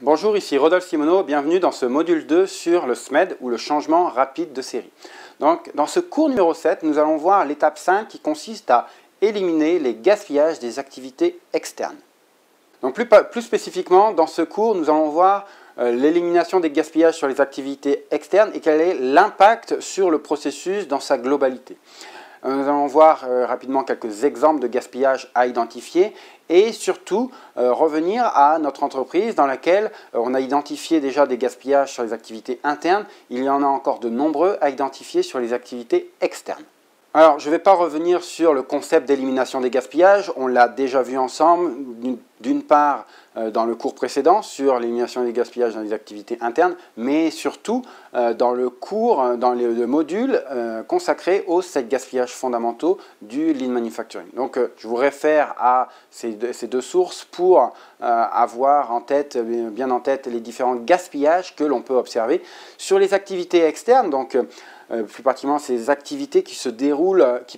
Bonjour, ici Rodolphe Simoneau, bienvenue dans ce module 2 sur le SMED ou le changement rapide de série. Donc, dans ce cours numéro 7, nous allons voir l'étape 5 qui consiste à éliminer les gaspillages des activités externes. Donc, plus spécifiquement, dans ce cours, nous allons voir l'élimination des gaspillages sur les activités externes et quel est l'impact sur le processus dans sa globalité. Nous allons voir rapidement quelques exemples de gaspillage à identifier et surtout revenir à notre entreprise dans laquelle on a identifié déjà des gaspillages sur les activités internes. Il y en a encore de nombreux à identifier sur les activités externes. Alors, je ne vais pas revenir sur le concept d'élimination des gaspillages, on l'a déjà vu ensemble, d'une part dans le cours précédent sur l'élimination des gaspillages dans les activités internes, mais surtout dans le cours, dans le module consacré aux 7 gaspillages fondamentaux du Lean Manufacturing. Donc, je vous réfère à ces deux sources pour avoir bien en tête les différents gaspillages que l'on peut observer sur les activités externes. Donc, plus particulièrement ces activités qui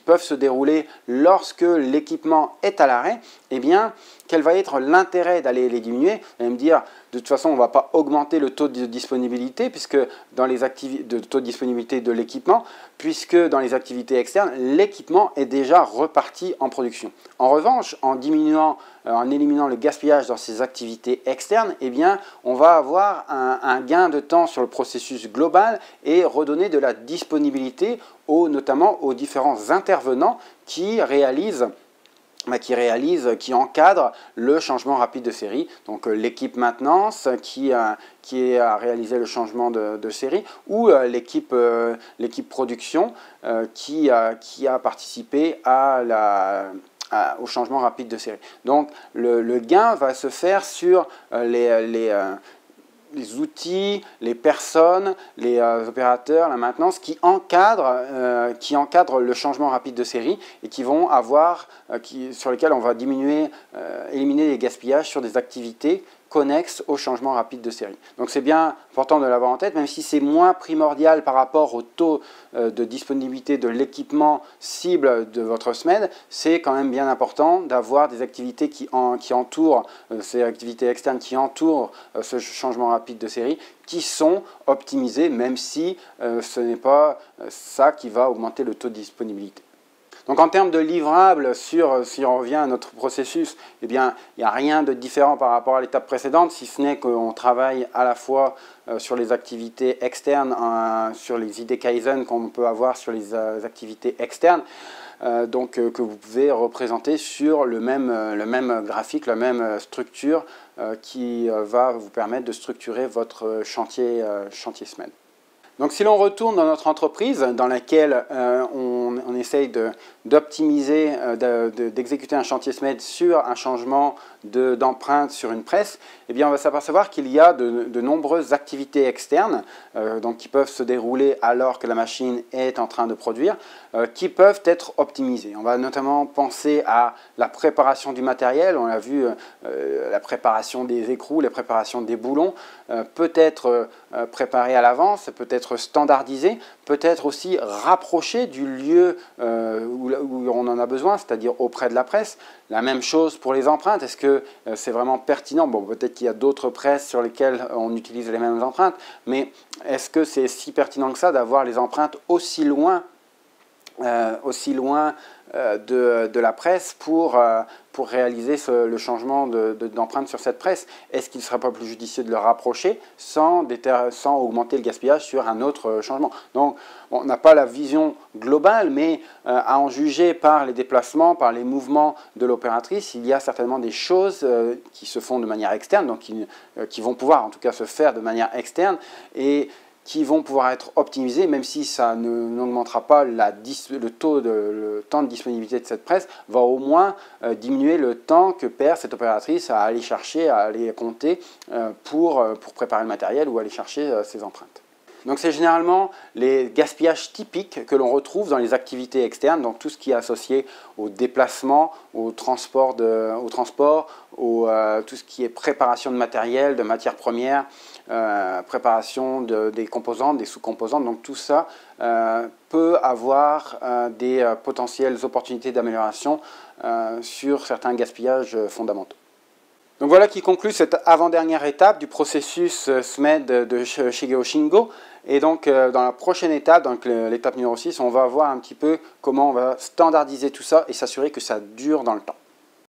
peuvent se dérouler lorsque l'équipement est à l'arrêt, eh bien, quel va être l'intérêt d'aller les diminuer? Vous allez me dire, de toute façon, on ne va pas augmenter le taux de disponibilité, taux de disponibilité de l'équipement, puisque dans les activités externes, l'équipement est déjà reparti en production. En revanche, en éliminant le gaspillage dans ces activités externes, eh bien, on va avoir un gain de temps sur le processus global et redonner de la disponibilité notamment aux différents intervenants qui encadrent le changement rapide de série. Donc l'équipe maintenance qui a réalisé le changement de série ou l'équipe production qui a participé au changement rapide de série. Donc le gain va se faire sur les outils, les personnes, les opérateurs, la maintenance qui encadrent le changement rapide de série et sur lesquels on va éliminer les gaspillages sur des activités connexes au changement rapide de série. Donc c'est bien important de l'avoir en tête, même si c'est moins primordial par rapport au taux de disponibilité de l'équipement cible de votre SMED, c'est quand même bien important d'avoir des activités qui entourent, ces activités externes qui entourent ce changement rapide de série, qui sont optimisées, même si ce n'est pas ça qui va augmenter le taux de disponibilité. Donc en termes de livrables, si on revient à notre processus, eh bien, il n'y a rien de différent par rapport à l'étape précédente, si ce n'est qu'on travaille à la fois sur les activités externes, sur les idées Kaizen qu'on peut avoir sur les activités externes, que vous pouvez représenter sur le même graphique, la même structure qui va vous permettre de structurer votre chantier SMED. Donc si l'on retourne dans notre entreprise dans laquelle on essaye d'optimiser, d'exécuter un chantier SMED sur un changement d'empreinte sur une presse, eh bien on va s'apercevoir qu'il y a de nombreuses activités externes qui peuvent se dérouler alors que la machine est en train de produire, qui peuvent être optimisées. On va notamment penser à la préparation du matériel, on l'a vu, la préparation des écrous, la préparation des boulons, peut être préparée à l'avance, peut être standardisée, peut être aussi rapprochée du lieu où on en a besoin, c'est-à-dire auprès de la presse. La même chose pour les empreintes, est-ce que c'est vraiment pertinent? Bon, peut-être qu'il y a d'autres presses sur lesquelles on utilise les mêmes empreintes, mais est-ce que c'est si pertinent que ça d'avoir les empreintes aussi loin de la presse pour réaliser le changement d'empreinte sur cette presse? Est-ce qu'il ne serait pas plus judicieux de le rapprocher sans augmenter le gaspillage sur un autre changement? Donc, on n'a pas la vision globale, mais à en juger par les déplacements, par les mouvements de l'opératrice, il y a certainement des choses qui se font de manière externe, donc qui vont pouvoir en tout cas se faire de manière externe et qui vont pouvoir être optimisés, même si ça n'augmentera pas le temps de disponibilité de cette presse, va au moins diminuer le temps que perd cette opératrice à aller chercher, à aller compter pour préparer le matériel ou aller chercher ses empreintes. Donc c'est généralement les gaspillages typiques que l'on retrouve dans les activités externes, donc tout ce qui est associé au déplacement, au transport, tout ce qui est préparation de matériel, de matières premières, préparation des composantes, des sous-composantes, donc tout ça peut avoir des potentielles opportunités d'amélioration sur certains gaspillages fondamentaux. Donc voilà qui conclut cette avant-dernière étape du processus SMED de Shigeo Shingo. Et donc dans la prochaine étape, donc l'étape numéro 6, on va voir un petit peu comment on va standardiser tout ça et s'assurer que ça dure dans le temps.